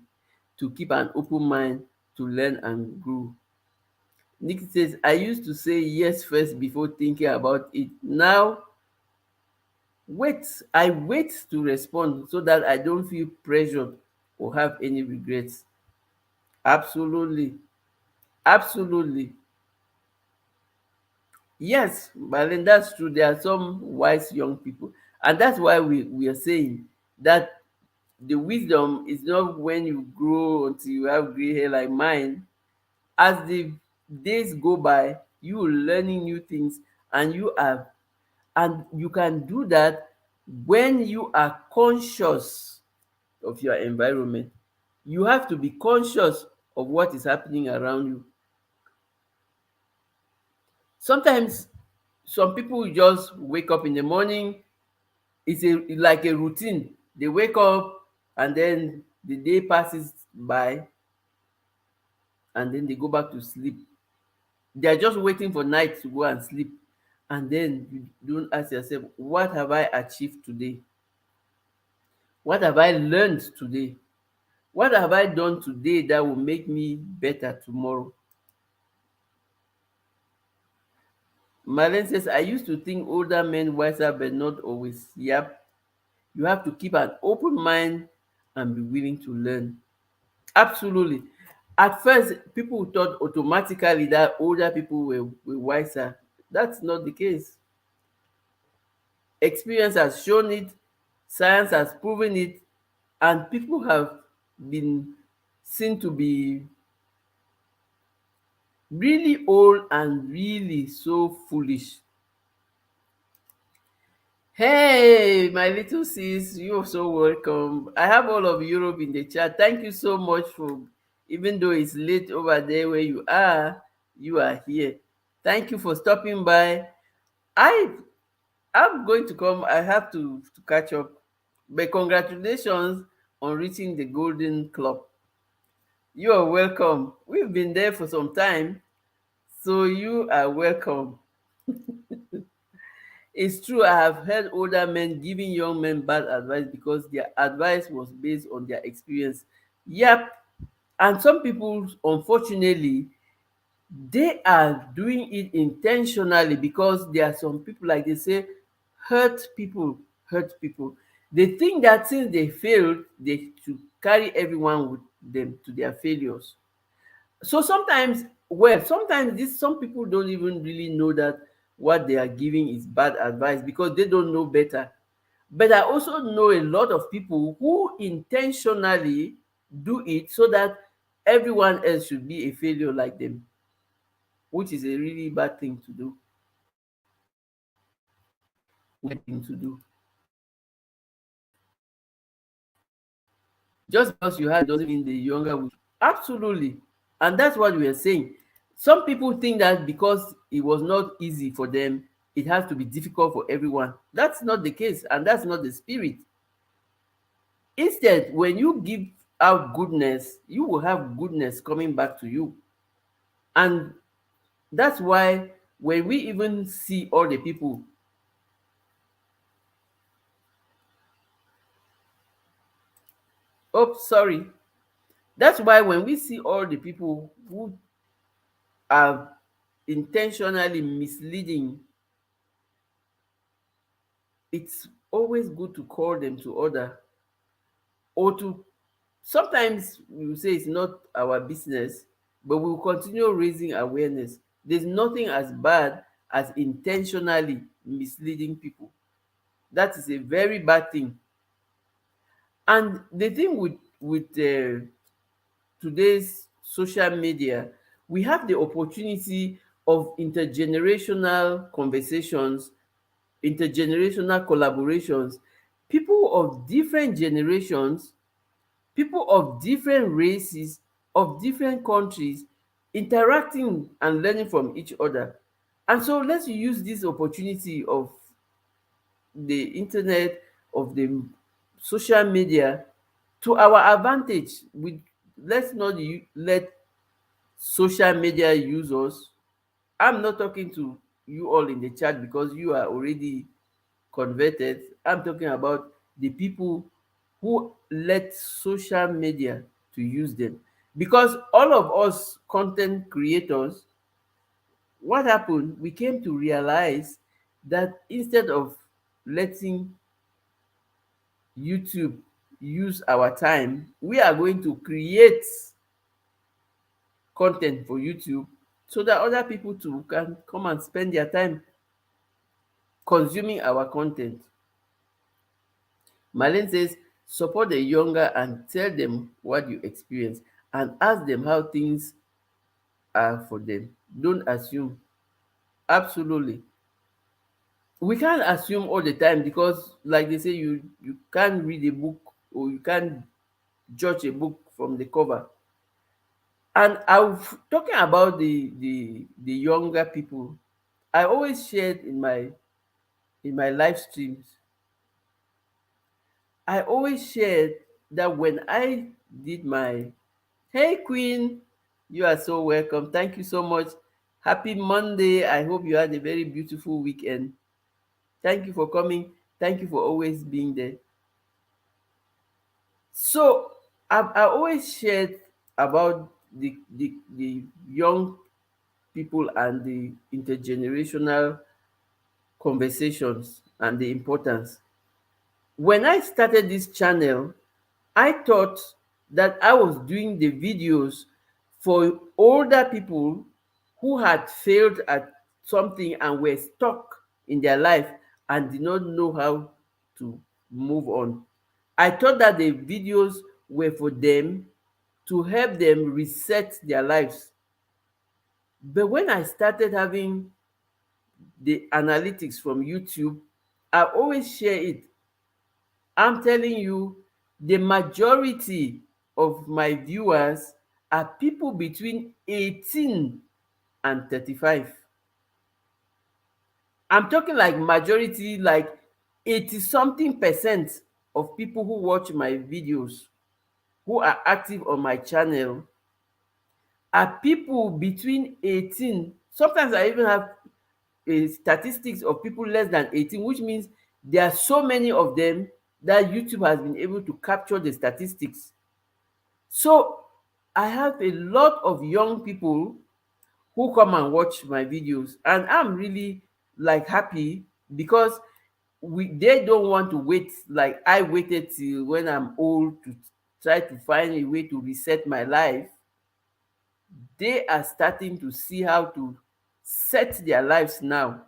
to keep an open mind to learn and grow. Nick says, I used to say yes first before thinking about it. Now, wait, I wait to respond so that I don't feel pressured or have any regrets. Absolutely. Absolutely. Yes, Marlene, that's true. There are some wise young people. And that's why we are saying that the wisdom is not when you grow until you have gray hair like mine. As the days go by, you are learning new things, and you can do that when you are conscious of your environment. You have to be conscious of what is happening around you. Sometimes some people will just wake up in the morning. It's like a routine. They wake up, and then the day passes by, and then they go back to sleep. They are just waiting for night to go and sleep. And then you don't ask yourself, what have I achieved today? What have I learned today? What have I done today that will make me better tomorrow? Marlene says, I used to think older men wiser, but not always. Yep. You have to keep an open mind and be willing to learn. Absolutely. At first, people thought automatically that older people were wiser. That's not the case. Experience has shown it, science has proven it, and people have been seen to be really old and really so foolish. Hey, my little sis, you're so welcome. I have all of Europe in the chat. Thank you so much for, even though it's late over there where you are here. Thank you for stopping by. I I'm going to come. I have to catch up. But congratulations on reaching the Golden Club. You are welcome. We've been there for some time. So you are welcome. It's true, I have heard older men giving young men bad advice because their advice was based on their experience. Yep. And some people, unfortunately, they are doing it intentionally because there are some people, like they say, hurt people, hurt people. They think that since they failed, they should carry everyone with them to their failures. So sometimes, well, sometimes this some people don't even really know that what they are giving is bad advice because they don't know better. But I also know a lot of people who intentionally do it so that everyone else should be a failure like them, which is a really bad thing to do. Just because you had doesn't mean the younger will. Absolutely. And that's what we are saying. Some people think that because it was not easy for them, it has to be difficult for everyone. That's not the case, and that's not the spirit. Instead, when you give out goodness, you will have goodness coming back to you. And that's why when we even see all the people, oh, sorry, that's why when we see all the people who are intentionally misleading, it's always good to call them to order, or to, sometimes we will say it's not our business, but we will continue raising awareness. There's nothing as bad as intentionally misleading people. That is a very bad thing. And the thing with today's social media, we have the opportunity of intergenerational conversations, intergenerational collaborations, people of different generations, people of different races, of different countries, interacting and learning from each other. And so let's use this opportunity of the internet, of the social media, to our advantage. Let's not let social media use us. I'm not talking to you all in the chat because you are already converted. I'm talking about the people who let social media to use them. Because all of us content creators, what happened? We came to realize that instead of letting YouTube use our time, we are going to create content for YouTube so that other people too can come and spend their time consuming our content. Marlene says, support the younger and tell them what you experience and ask them how things are for them. Don't assume. Absolutely. We can't assume all the time because, like they say, you can't read a book or you can't judge a book from the cover. And talking about the younger people, I always shared in my live streams, I always shared that when I did my, hey Queen, you are so welcome. Thank you so much. Happy Monday. I hope you had a very beautiful weekend. Thank you for coming. Thank you for always being there. So I always shared about the young people and the intergenerational conversations and the importance. When I started this channel, I thought that I was doing the videos for older people who had failed at something and were stuck in their life and did not know how to move on. I thought that the videos were for them to help them reset their lives. But when I started having the analytics from YouTube, I always share it. I'm telling you, the majority of my viewers are people between 18 and 35. I'm talking like majority, like 80 something percent of people who watch my videos, who are active on my channel, are people between 18. Sometimes I even have statistics of people less than 18, which means there are so many of them that YouTube has been able to capture the statistics. So I have a lot of young people who come and watch my videos, and I'm really like happy because they don't want to wait like I waited till when I'm old to try to find a way to reset my life. They are starting to see how to set their lives now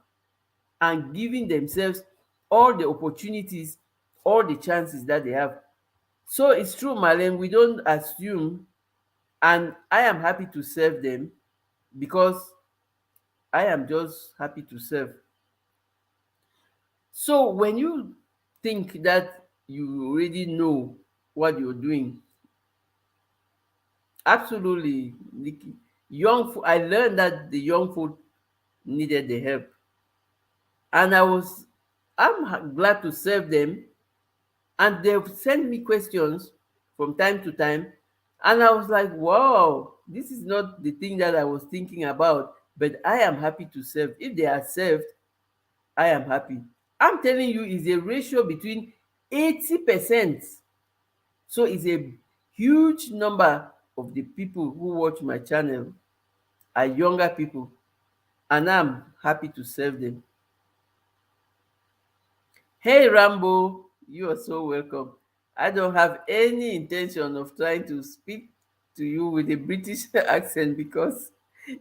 and giving themselves all the opportunities, all the chances that they have. So it's true, Marlene, we don't assume, and I am happy to serve them because I am just happy to serve. So when you think that you already know what you're doing, absolutely, Nikki. I learned that the young folk needed the help, and glad to serve them. And they've sent me questions from time to time, and I was like, wow, this is not the thing that I was thinking about, but I am happy to serve. If they are served, I am happy. I'm telling you, it's a ratio between 80%. So it's a huge number of the people who watch my channel are younger people, and I'm happy to serve them. Hey Rambo, you are so welcome. I don't have any intention of trying to speak to you with a British accent because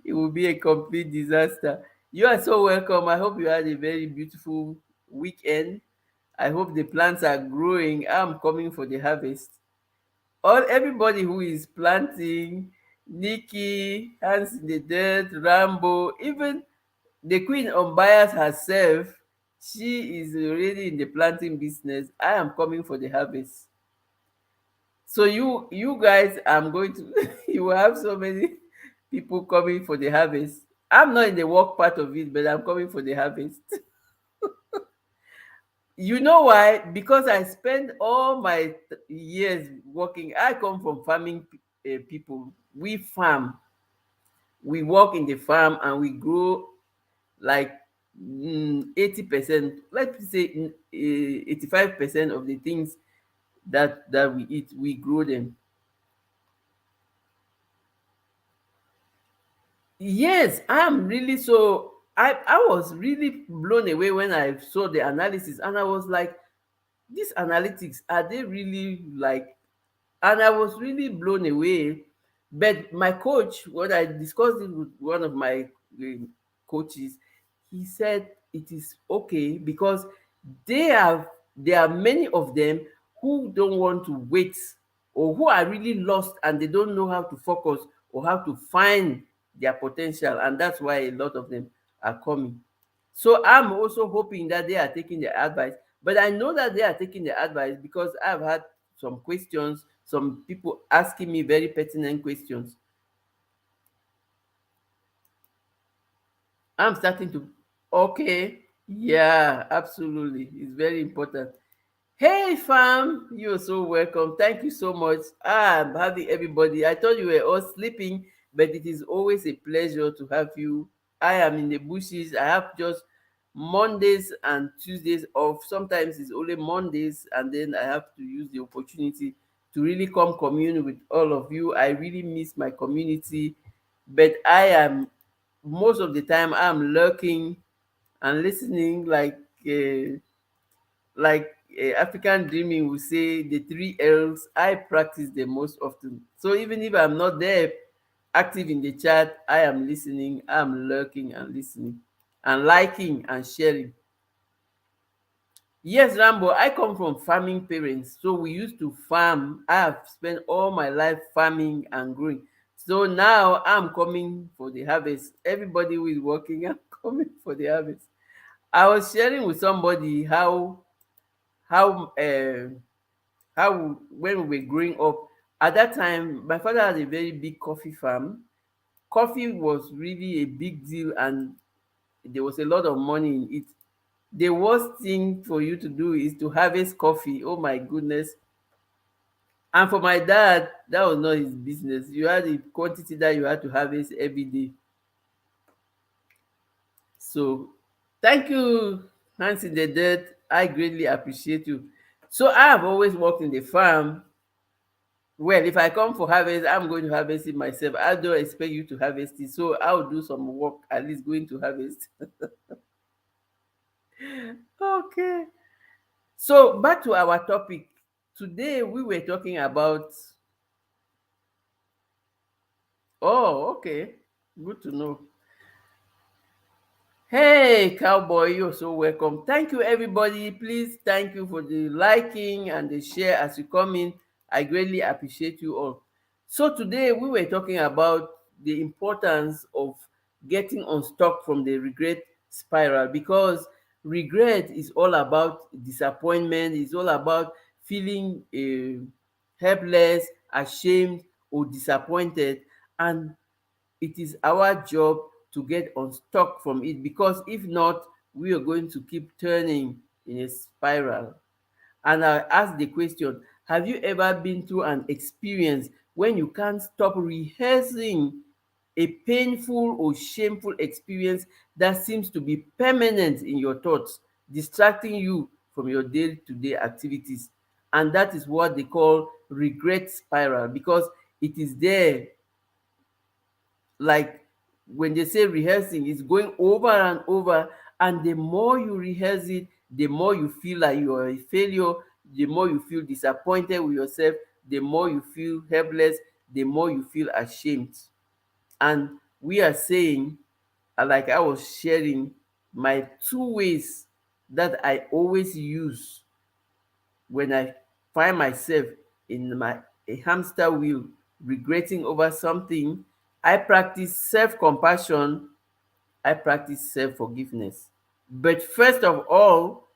it will be a complete disaster. You are so welcome. I hope you had a very beautiful weekend. I hope the plants are growing. I'm coming for the harvest. All everybody who is planting, Nikki, Hands in the Dirt, Rambo, even the queen unbiased herself, she is already in the planting business. I am coming for the harvest. So you guys, I'm going to you will have so many people coming for the harvest. I'm not in the work part of it, but I'm coming for the harvest. You know why? Because I spend all my years working. I come from farming people. We farm, we work in the farm, and we grow like 80%, let's say 85% of the things that we eat, we grow them. Yes, I'm really so I was really blown away when I saw the analysis, and I was like, these analytics, are they really like, and I was really blown away. But my coach, when I discussed it with one of my coaches, he said it is okay because there are many of them who don't want to wait, or who are really lost and they don't know how to focus or how to find their potential, and that's why a lot of them are coming. So I'm also hoping that they are taking the advice, but I know that they are taking the advice because I've had some questions, some people asking me very pertinent questions. I'm starting to, okay, yeah, absolutely. It's very important. Hey fam, you're so welcome. Thank you so much. I'm having everybody. I thought you were all sleeping, but it is always a pleasure to have you. I am in the bushes. I have just Mondays and Tuesdays off. Sometimes it's only Mondays, and then I have to use the opportunity to really come commune with all of you. I really miss my community, but I am most of the time I'm lurking and listening like African dreaming will say, the three L's. I practice them most often. So even if I'm not there active in the chat, I am listening, I'm lurking and listening and liking and sharing. Yes, Rambo, I come from farming parents. So we used to farm. I have spent all my life farming and growing. So now I'm coming for the harvest. Everybody who is working, I'm coming for the harvest. I was sharing with somebody how how when we were growing up, at that time my father had a very big coffee farm. Coffee was really a big deal, and there was a lot of money in it. The worst thing for you to do is to harvest coffee. Oh my goodness. And for my dad, that was not his business. You had a quantity that you had to harvest every day. So thank you, Hands in the Dirt. I greatly appreciate you. So I have always worked in the farm. Well, if I come for harvest, I'm going to harvest it myself. I don't expect you to harvest it. So I'll do some work, at least going to harvest. Okay. So back to our topic. Today we were talking about, oh, okay. Good to know. Hey, cowboy, you're so welcome. Thank you, everybody. Please, thank you for the liking and the share as you come in. I greatly appreciate you all. So, today we were talking about the importance of getting unstuck from the regret spiral, because regret is all about disappointment, it's all about feeling helpless, ashamed, or disappointed. And it is our job to get unstuck from it, because if not, we are going to keep turning in a spiral. And I ask the question, have you ever been through an experience when you can't stop rehearsing a painful or shameful experience that seems to be permanent in your thoughts, distracting you from your day-to-day activities? And that is what they call regret spiral, because it is there, like when they say rehearsing, it's going over and over, and the more you rehearse it, the more you feel like you are a failure, the more you feel disappointed with yourself, the more you feel helpless, the more you feel ashamed. And we are saying, like I was sharing, my two ways that I always use when I find myself in a hamster wheel regretting over something. I practice self-compassion, I practice self-forgiveness. But first of all,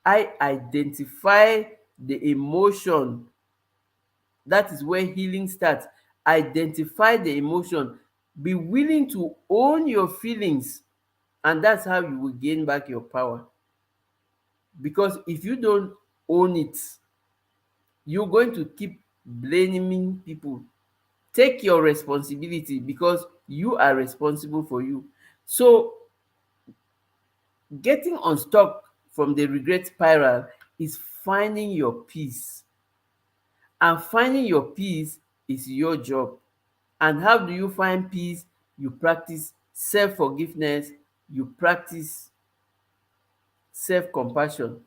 I identify the emotion. That is where healing starts. Identify the emotion. Be willing to own your feelings, and that's how you will gain back your power. Because if you don't own it, you're going to keep blaming people. Take your responsibility, because you are responsible for you. So getting unstuck from the regret spiral is finding your peace. And finding your peace is your job. And how do you find peace? You practice self-forgiveness, you practice self-compassion.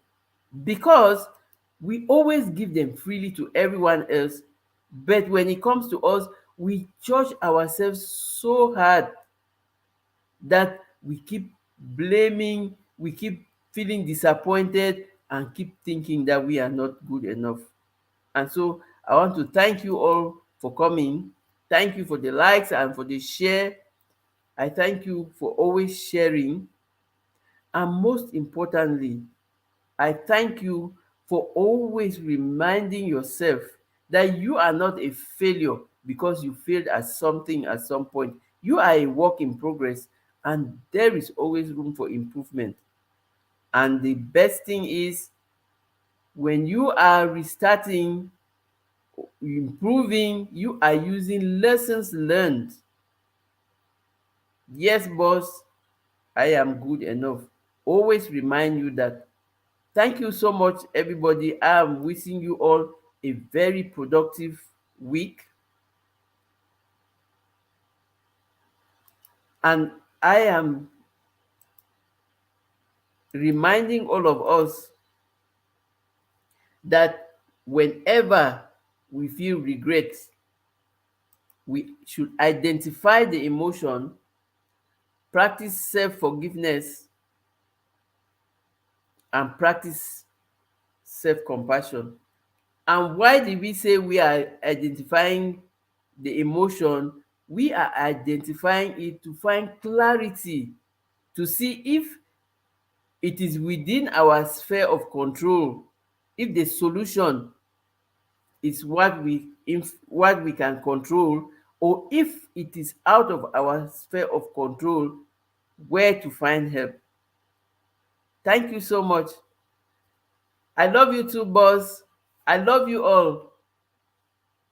Because we always give them freely to everyone else, but when it comes to us, we judge ourselves so hard that we keep blaming, we keep feeling disappointed, and keep thinking that we are not good enough. And so I want to thank you all for coming. Thank you for the likes and for the share. I thank you for always sharing. And most importantly, I thank you for always reminding yourself that you are not a failure because you failed at something at some point. You are a work in progress, and there is always room for improvement. And the best thing is, when you are restarting, improving, you are using lessons learned. Yes, boss, I am good enough. Always remind you that. Thank you so much, everybody. I am wishing you all a very productive week. And I am reminding all of us that whenever we feel regret, we should identify the emotion, practice self forgiveness, and practice self compassion. And why did we say we are identifying the emotion? We are identifying it to find clarity, to see if it is within our sphere of control, if the solution is what we can control, or if it is out of our sphere of control, where to find help. Thank you so much. I love you too, boss. I love you all.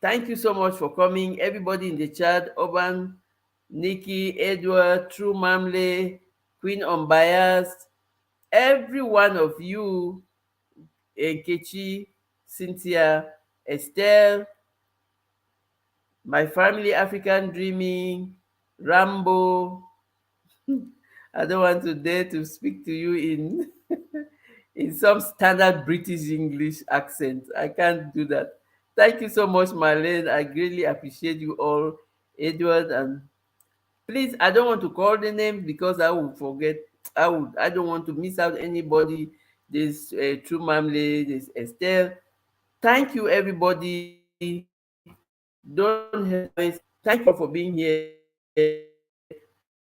Thank you so much for coming, everybody in the chat. Urban, Nikki, Edward, True Mamle, Queen Unbiased, every one of you, Nkechi, Cynthia, Estelle, my family, African Dreaming, Rambo. I don't want to dare to speak to you in in some standard British English accent. I can't do that. Thank you so much, Marlene. I greatly appreciate you all, Edward, and please, I don't want to call the names because I will forget. I don't want to miss out anybody. This True Mamle, this Estelle. Thank you, everybody. Don't hesitate to join. Thank you all for being here.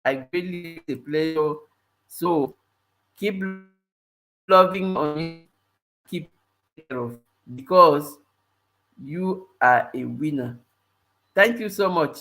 I greatly appreciate it. It's a pleasure. So keep loving on it and keep taking care of it because you are a winner. Thank you so much.